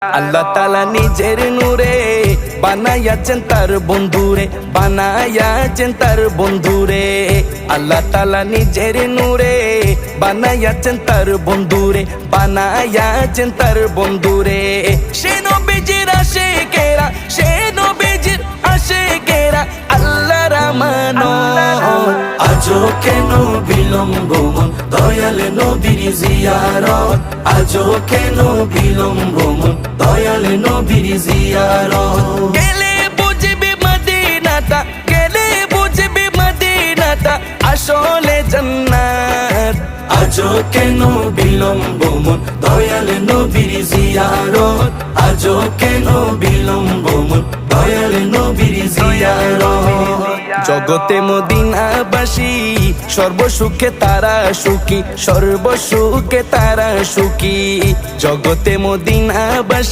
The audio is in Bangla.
আল্লাহ তাআলা নিজের নূরে বানায়াছেন তার বন্ধুরে, বানায়াছেন তার বন্ধুরে। আল্লাহ তাআলা নিজের নূরে বানায়াছেন তার বন্ধুরে, বানায়াছেন তার বন্ধুরে। সে নবীজির আশিকেরা, সে নবীজির আশিকেরা আল্লাহর আমানত। আজও কেন বিলম্ব মন দয়াল নবীর জিয়ারত, আজও কেন বিলম্ব মন দয়াল নবীর জিয়ারত। গেলে বুঝবি মদিনাটা, গেলে বুঝবি মদিনাটা আসলে জান্নাত। আজও কেন বিলম্ব মন দয়াল নবীর জিয়ারত, আজও কেন বিলম্ব মন দয়াল নবীর জিয়ারত। জগতে মদিনাবাসী সর্বসুখে তারা সুখী, সর্বসুখে তারা সুখী। জগতে মদিনাবাসী